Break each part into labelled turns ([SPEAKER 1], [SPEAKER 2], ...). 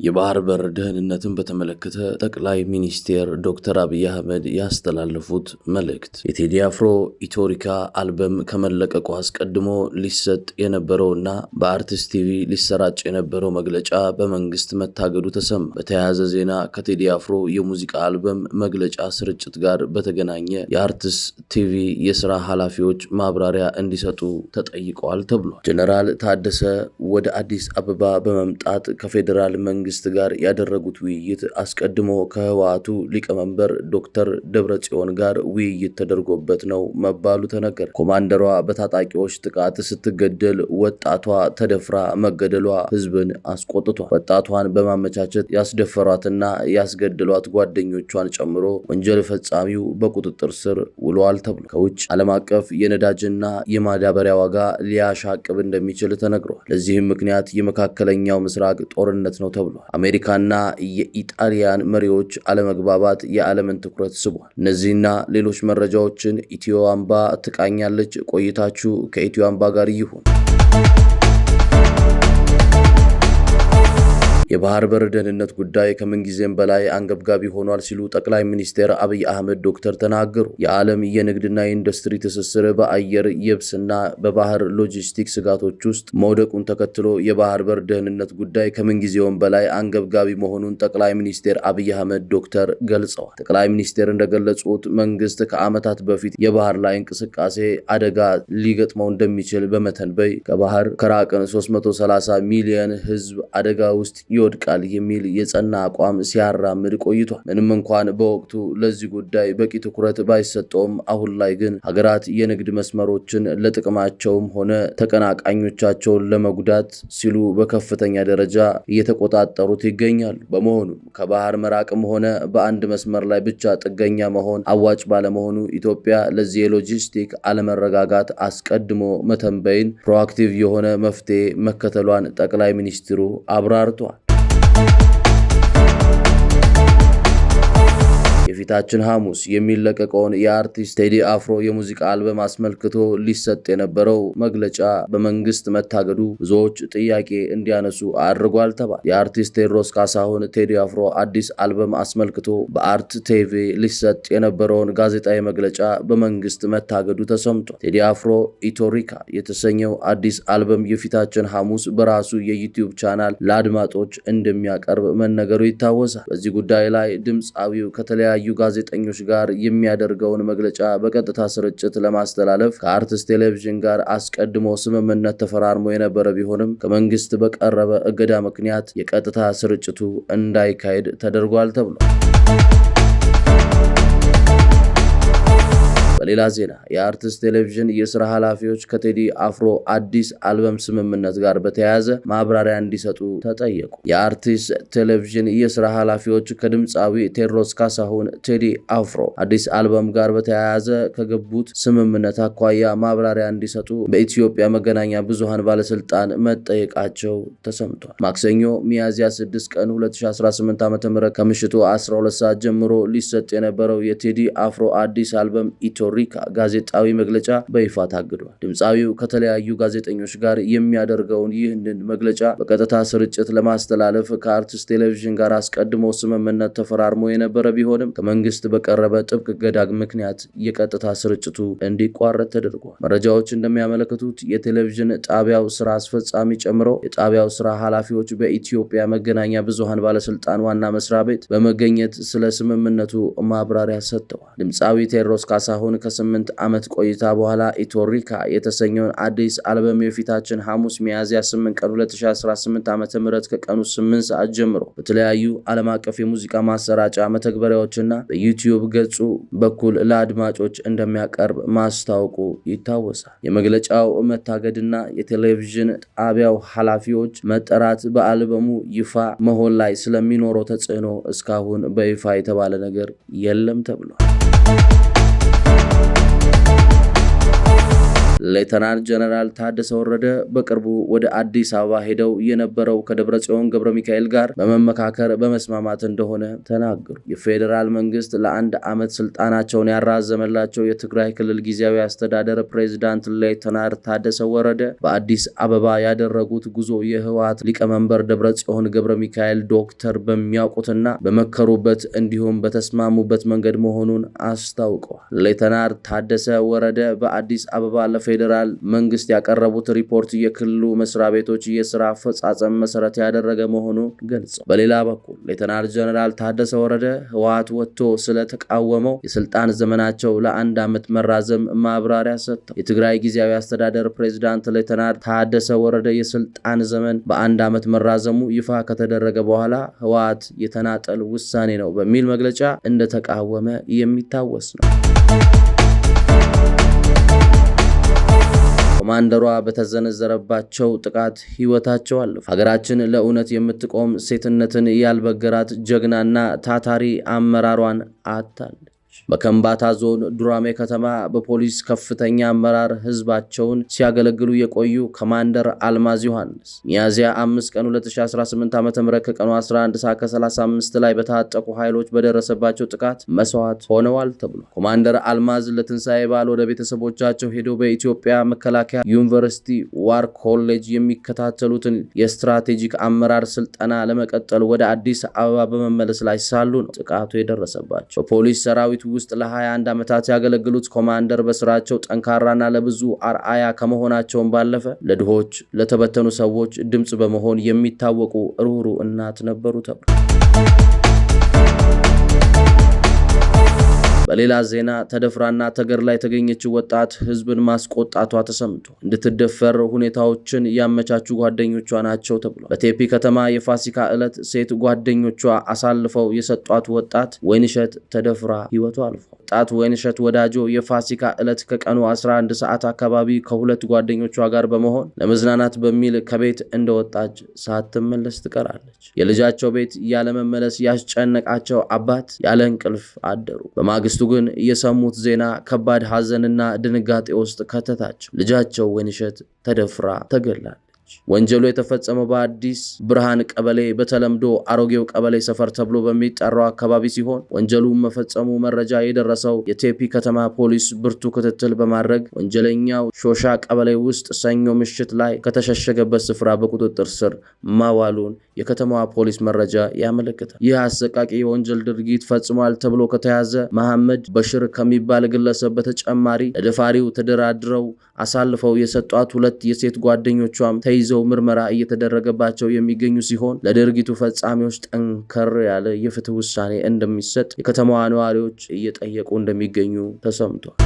[SPEAKER 1] የባህር በር ደህንነትን በተመለከተ ጠቅላይ ሚኒስቴር ዶክተር አብይ አህመድ ያስተላለፉት መልእክት የቴዲ አፍሮ ኢትዮሪካ አልበም ከመለቀቁ አስቀድሞ ሊሰጥ የነበረውና በአርቲስት ቲቪ ሊሰራጭ የነበረው መግለጫ በመንግስት መታገዱ ተሰማ። በተያያዘ ዜና ከቴዲ አፍሮ የሙዚቃ አልበም መግለጫ ስርጭት ጋር በተገናኘ የአርቲስት ቲቪ የሥራ ኃላፊዎች ማብራሪያ እንዲሰጡ ተጠይቀዋል ተብሏል። ጀነራል ታደሰ ወደ አዲስ አበባ በመምጣት ከፌዴራል መንግስት ጋር ያደረጉት ውይይት አስቀድሞ ከህወሓቱ ሊቀመንበር ዶክተር ደብረጽዮን ጋር ውይይት ተደርጎበት ነው መባሉ ተነገረ። ኮማንደሯ በታጣቂዎች ጥቃት ስትገደል ወጣቷ ተደፍራ መገደሏ ህዝብን አስቆጥቷል። ወጣቷን በማመቻቸት ያስደፈሯትና ያስገደሏት ጓደኞቿን ጨምሮ ወንጀል ፈጻሚው በቁጥጥር ስር ውሏል ተብሏል። ከውጭ ዓለም አቀፍ የነዳጅና የማዳበሪያ ዋጋ ሊያሻቅብ እንደሚችል ተነግሯል። ለዚህም ምክንያት የመካከለኛው ምስራቅ ጦርነት ነው ተብሏል። አሜሪካና የኢጣሊያን መሪዎች አለመግባባት የዓለምን ትኩረት ስቧል። እነዚህና ሌሎች መረጃዎችን ኢትዮ አምባ ትቃኛለች። ቆይታችሁ ከኢትዮ አምባ ጋር ይሁን። የባህር በር ደህንነት ጉዳይ ከምንጊዜም በላይ አንገብጋቢ ሆኗል ሲሉ ጠቅላይ ሚኒስቴር አብይ አህመድ ዶክተር ተናገሩ። የዓለም የንግድና የኢንዱስትሪ ትስስር በአየር የብስና በባህር ሎጂስቲክስ ስጋቶች ውስጥ መውደቁን ተከትሎ የባህር በር ደህንነት ጉዳይ ከምንጊዜውም በላይ አንገብጋቢ መሆኑን ጠቅላይ ሚኒስቴር አብይ አህመድ ዶክተር ገልጸዋል። ጠቅላይ ሚኒስቴር እንደገለጹት መንግስት ከዓመታት በፊት የባህር ላይ እንቅስቃሴ አደጋ ሊገጥመው እንደሚችል በመተንበይ ከባህር ከራቅን 330 ሚሊዮን ህዝብ አደጋ ውስጥ ይወድቃል የሚል የጸና አቋም ሲያራምድ ቆይቷል። ምንም እንኳን በወቅቱ ለዚህ ጉዳይ በቂ ትኩረት ባይሰጠውም አሁን ላይ ግን ሀገራት የንግድ መስመሮችን ለጥቅማቸውም ሆነ ተቀናቃኞቻቸውን ለመጉዳት ሲሉ በከፍተኛ ደረጃ እየተቆጣጠሩት ይገኛሉ። በመሆኑም ከባህር መራቅም ሆነ በአንድ መስመር ላይ ብቻ ጥገኛ መሆን አዋጭ ባለመሆኑ ኢትዮጵያ ለዚህ የሎጂስቲክ አለመረጋጋት አስቀድሞ መተንበይን ፕሮአክቲቭ የሆነ መፍትሄ መከተሏን ጠቅላይ ሚኒስትሩ አብራርተዋል። የፊታችን ሐሙስ የሚለቀቀውን የአርቲስት ቴዲ አፍሮ የሙዚቃ አልበም አስመልክቶ ሊሰጥ የነበረው መግለጫ በመንግስት መታገዱ ብዙዎች ጥያቄ እንዲያነሱ አድርጓል ተባለ። የአርቲስት ቴዎድሮስ ካሳሁን ቴዲ አፍሮ አዲስ አልበም አስመልክቶ በአርት ቲቪ ሊሰጥ የነበረውን ጋዜጣዊ መግለጫ በመንግስት መታገዱ ተሰምቷል። ቴዲ አፍሮ ኢትዮሪካ የተሰኘው አዲስ አልበም የፊታችን ሐሙስ በራሱ የዩቲዩብ ቻናል ለአድማጮች እንደሚያቀርብ መነገሩ ይታወሳል። በዚህ ጉዳይ ላይ ድምፃዊው ከተለያዩ ጋዜጠኞች ጋር የሚያደርገውን መግለጫ በቀጥታ ስርጭት ለማስተላለፍ ከአርትስ ቴሌቪዥን ጋር አስቀድሞ ስምምነት ተፈራርሞ የነበረ ቢሆንም ከመንግስት በቀረበ እገዳ ምክንያት የቀጥታ ስርጭቱ እንዳይካሄድ ተደርጓል ተብሏል። በሌላ ዜና የአርቲስት ቴሌቪዥን የሥራ ኃላፊዎች ከቴዲ አፍሮ አዲስ አልበም ስምምነት ጋር በተያያዘ ማብራሪያ እንዲሰጡ ተጠየቁ። የአርቲስት ቴሌቪዥን የሥራ ኃላፊዎች ከድምፃዊ ቴዎድሮስ ካሳሁን ቴዲ አፍሮ አዲስ አልበም ጋር በተያያዘ ከገቡት ስምምነት አኳያ ማብራሪያ እንዲሰጡ በኢትዮጵያ መገናኛ ብዙሃን ባለስልጣን መጠየቃቸው ተሰምቷል። ማክሰኞ ሚያዝያ 6 ቀን 2018 ዓ.ም ከምሽቱ 12 ሰዓት ጀምሮ ሊሰጥ የነበረው የቴዲ አፍሮ አዲስ አልበም ኢትዮሪካ ጋዜጣዊ መግለጫ በይፋ ታግዷል። ድምፃዊው ከተለያዩ ጋዜጠኞች ጋር የሚያደርገውን ይህንን መግለጫ በቀጥታ ስርጭት ለማስተላለፍ ከአርቲስት ቴሌቪዥን ጋር አስቀድሞ ስምምነት ተፈራርሞ የነበረ ቢሆንም ከመንግስት በቀረበ ጥብቅ እገዳ ምክንያት የቀጥታ ስርጭቱ እንዲቋረጥ ተደርጓል። መረጃዎች እንደሚያመለክቱት የቴሌቪዥን ጣቢያው ስራ አስፈጻሚ ጨምሮ የጣቢያው ስራ ኃላፊዎች በኢትዮጵያ መገናኛ ብዙሃን ባለስልጣን ዋና መስሪያ ቤት በመገኘት ስለ ስምምነቱ ማብራሪያ ሰጥተዋል። ድምፃዊ ቴዎድሮስ ካሳሁን ከ8 ዓመት ቆይታ በኋላ ኢትዮሪካ የተሰኘውን አዲስ አልበም የፊታችን ሐሙስ ሚያዝያ 8 ቀን 2018 ዓ.ም ከቀኑ 8 ሰዓት ጀምሮ በተለያዩ ዓለም አቀፍ የሙዚቃ ማሰራጫ መተግበሪያዎችና በዩቲዩብ ገጹ በኩል ለአድማጮች እንደሚያቀርብ ማስታወቁ ይታወሳል። የመግለጫው መታገድና የቴሌቪዥን ጣቢያው ኃላፊዎች መጠራት በአልበሙ ይፋ መሆን ላይ ስለሚኖረው ተጽዕኖ እስካሁን በይፋ የተባለ ነገር የለም ተብሏል። ሌተናንት ጀነራል ታደሰ ወረደ በቅርቡ ወደ አዲስ አበባ ሄደው የነበረው ከደብረጽዮን ገብረ ሚካኤል ጋር በመመካከር በመስማማት እንደሆነ ተናገሩ። የፌዴራል መንግስት ለአንድ ዓመት ስልጣናቸውን ያራዘመላቸው የትግራይ ክልል ጊዜያዊ አስተዳደር ፕሬዝዳንት ሌተናንት ታደሰ ወረደ በአዲስ አበባ ያደረጉት ጉዞ የህወሓት ሊቀመንበር ደብረጽዮን ገብረ ሚካኤል ዶክተር በሚያውቁትና በመከሩበት እንዲሁም በተስማሙበት መንገድ መሆኑን አስታውቀዋል። ሌተናንት ታደሰ ወረደ በአዲስ አበባ ለፌዴራል መንግስት ያቀረቡት ሪፖርት የክልሉ መስሪያ ቤቶች የስራ አፈጻጸም መሰረት ያደረገ መሆኑን ገልጸው፣ በሌላ በኩል ሌተናንት ጀነራል ታደሰ ወረደ ህወሓት ወጥቶ ስለተቃወመው የስልጣን ዘመናቸው ለአንድ ዓመት መራዘም ማብራሪያ ሰጥተው የትግራይ ጊዜያዊ አስተዳደር ፕሬዝዳንት ሌተናንት ታደሰ ወረደ የስልጣን ዘመን በአንድ ዓመት መራዘሙ ይፋ ከተደረገ በኋላ ህወሓት የተናጠል ውሳኔ ነው በሚል መግለጫ እንደተቃወመ የሚታወስ ነው። ኮማንደሯ በተዘነዘረባቸው ጥቃት ህይወታቸው አለፈ። ሀገራችን ለእውነት የምትቆም ሴትነትን ያልበገራት ጀግናና ታታሪ አመራሯን አጣለች። በከምባታ ዞን ዱራሜ ከተማ በፖሊስ ከፍተኛ አመራር ህዝባቸውን ሲያገለግሉ የቆዩ ኮማንደር አልማዝ ዮሐንስ ሚያዝያ 5 ቀን 2018 ዓ.ም ከቀኑ 11:35 ላይ በታጠቁ ኃይሎች በደረሰባቸው ጥቃት መስዋዕት ሆነዋል ተብሏል። ኮማንደር አልማዝ ለትንሳኤ በዓል ወደ ቤተሰቦቻቸው ሄደው በኢትዮጵያ መከላከያ ዩኒቨርሲቲ ዋር ኮሌጅ የሚከታተሉትን የስትራቴጂክ አመራር ስልጠና ለመቀጠል ወደ አዲስ አበባ በመመለስ ላይ ሳሉ ነው ጥቃቱ የደረሰባቸው። በፖሊስ ሰራዊት ውስጥ ለ21 ዓመታት ያገለግሉት ኮማንደር በስራቸው ጠንካራና ለብዙ አርአያ ከመሆናቸውም ባለፈ ለድሆች ለተበተኑ ሰዎች ድምጽ በመሆን የሚታወቁ ሩህሩህ እናት ነበሩ ተብሏል። በሌላ ዜና ተደፍራና ተገድላ የተገኘችው ወጣት ህዝብን ማስቆጣቷ ተሰምቶ እንድትደፈር ሁኔታዎችን ያመቻቹ ጓደኞቿ ናቸው ተብሏል። በቴፒ ከተማ የፋሲካ ዕለት ሴት ጓደኞቿ አሳልፈው የሰጧት ወጣት ወይንሸት ተደፍራ ህይወቷ አልፏል። ወጣት ወይንሸት ወዳጆ የፋሲካ ዕለት ከቀኑ 11 ሰዓት አካባቢ ከሁለት ጓደኞቿ ጋር በመሆን ለመዝናናት በሚል ከቤት እንደወጣች ሳትመለስ ትቀራለች። የልጃቸው ቤት ያለመመለስ ያስጨነቃቸው አባት ያለ እንቅልፍ አደሩ። በማግስቱ ግን የሰሙት ዜና ከባድ ሐዘንና ድንጋጤ ውስጥ ከተታቸው። ልጃቸው ወይንሸት ተደፍራ ተገድላለች። ወንጀሉ የተፈጸመው በአዲስ ብርሃን ቀበሌ በተለምዶ አሮጌው ቀበሌ ሰፈር ተብሎ በሚጠራው አካባቢ ሲሆን ወንጀሉ መፈጸሙ መረጃ የደረሰው የቴፒ ከተማ ፖሊስ ብርቱ ክትትል በማድረግ ወንጀለኛው ሾሻ ቀበሌ ውስጥ ሰኞ ምሽት ላይ ከተሸሸገበት ስፍራ በቁጥጥር ስር ማዋሉን የከተማዋ ፖሊስ መረጃ ያመለክታል። ይህ አሰቃቂ የወንጀል ድርጊት ፈጽሟል ተብሎ ከተያዘ መሐመድ በሽር ከሚባል ግለሰብ በተጨማሪ ለደፋሪው ተደራድረው አሳልፈው የሰጧት ሁለት የሴት ጓደኞቿም ተይዘው ምርመራ እየተደረገባቸው የሚገኙ ሲሆን ለድርጊቱ ፈጻሚዎች ጠንከር ያለ የፍትህ ውሳኔ እንደሚሰጥ የከተማዋ ነዋሪዎች እየጠየቁ እንደሚገኙ ተሰምቷል።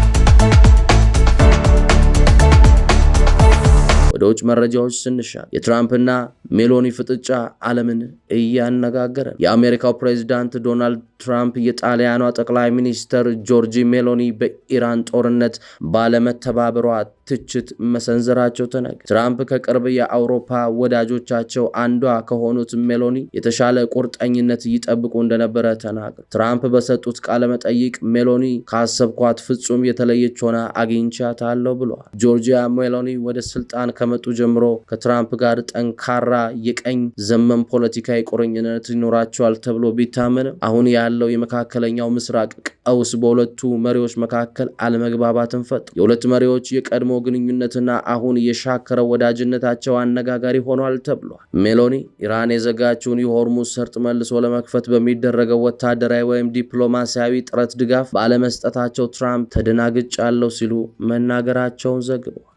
[SPEAKER 1] ወደ ውጭ መረጃዎች ስንሻገር የትራምፕና ሜሎኒ ፍጥጫ ዓለምን እያነጋገረ ነው። የአሜሪካው ፕሬዝዳንት ዶናልድ ትራምፕ የጣሊያኗ ጠቅላይ ሚኒስትር ጆርጂ ሜሎኒ በኢራን ጦርነት ባለመተባበሯ ትችት መሰንዘራቸው ተነገረ። ትራምፕ ከቅርብ የአውሮፓ ወዳጆቻቸው አንዷ ከሆኑት ሜሎኒ የተሻለ ቁርጠኝነት ይጠብቁ እንደነበረ ተናገሩ። ትራምፕ በሰጡት ቃለ መጠይቅ ሜሎኒ ካሰብኳት ፍጹም የተለየች ሆና አግኝቻታለሁ ብለዋል። ጆርጂያ ሜሎኒ ወደ ስልጣን ከመጡ ጀምሮ ከትራምፕ ጋር ጠንካራ የቀኝ ዘመም ፖለቲካዊ ቁርኝነት ይኖራቸዋል ተብሎ ቢታመንም አሁን ያለው የመካከለኛው ምስራቅ ቀውስ በሁለቱ መሪዎች መካከል አለመግባባትን ፈጥሯል። የሁለት መሪዎች የቀድሞ ግንኙነትና አሁን የሻከረው ወዳጅነታቸው አነጋጋሪ ሆኗል ተብሏል። ሜሎኒ ኢራን የዘጋችውን የሆርሙዝ ሰርጥ መልሶ ለመክፈት በሚደረገው ወታደራዊ ወይም ዲፕሎማሲያዊ ጥረት ድጋፍ ባለመስጠታቸው ትራምፕ ተደናግጫለሁ ሲሉ መናገራቸውን ዘግቧል።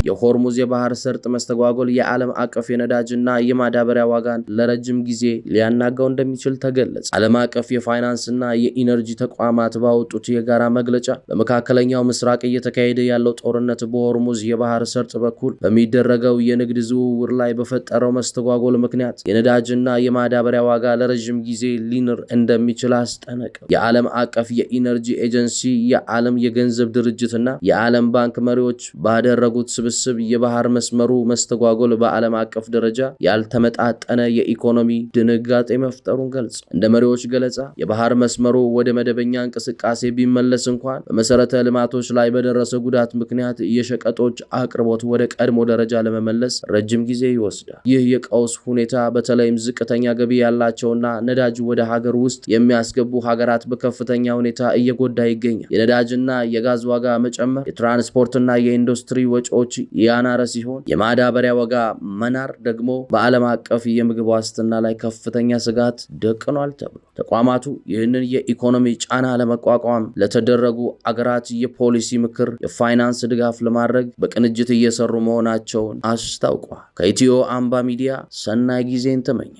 [SPEAKER 1] የሆርሙዝ የባህር ሰርጥ መስተጓጎል የዓለም አቀፍ የነዳጅና የማዳበሪያ ዋጋን ለረጅም ጊዜ ሊያናጋው እንደሚችል ተገለጸ። ዓለም አቀፍ የፋይናንስና የኢነርጂ ተቋማት ባወጡት የጋራ መግለጫ በመካከለኛው ምስራቅ እየተካሄደ ያለው ጦርነት በሆርሙዝ የባህር ሰርጥ በኩል በሚደረገው የንግድ ዝውውር ላይ በፈጠረው መስተጓጎል ምክንያት የነዳጅና የማዳበሪያ ዋጋ ለረጅም ጊዜ ሊንር እንደሚችል አስጠነቀቀ። የዓለም አቀፍ የኢነርጂ ኤጀንሲ፣ የዓለም የገንዘብ ድርጅትና የዓለም ባንክ መሪዎች ባደረጉት ስብስብ ውስብስብ የባህር መስመሩ መስተጓጎል በዓለም አቀፍ ደረጃ ያልተመጣጠነ የኢኮኖሚ ድንጋጤ መፍጠሩን ገልጸው እንደ መሪዎች ገለጻ የባህር መስመሩ ወደ መደበኛ እንቅስቃሴ ቢመለስ እንኳን በመሰረተ ልማቶች ላይ በደረሰ ጉዳት ምክንያት የሸቀጦች አቅርቦት ወደ ቀድሞ ደረጃ ለመመለስ ረጅም ጊዜ ይወስዳል። ይህ የቀውስ ሁኔታ በተለይም ዝቅተኛ ገቢ ያላቸውና ነዳጅ ወደ ሀገር ውስጥ የሚያስገቡ ሀገራት በከፍተኛ ሁኔታ እየጎዳ ይገኛል። የነዳጅና የጋዝ ዋጋ መጨመር የትራንስፖርትና የኢንዱስትሪ ወጪዎች ያናረ ሲሆን የማዳበሪያ ዋጋ መናር ደግሞ በዓለም አቀፍ የምግብ ዋስትና ላይ ከፍተኛ ስጋት ደቅኗል ተብሎ ተቋማቱ ይህንን የኢኮኖሚ ጫና ለመቋቋም ለተደረጉ አገራት የፖሊሲ ምክር፣ የፋይናንስ ድጋፍ ለማድረግ በቅንጅት እየሰሩ መሆናቸውን አስታውቋል። ከኢትዮ አምባ ሚዲያ ሰናይ ጊዜን ተመኘ።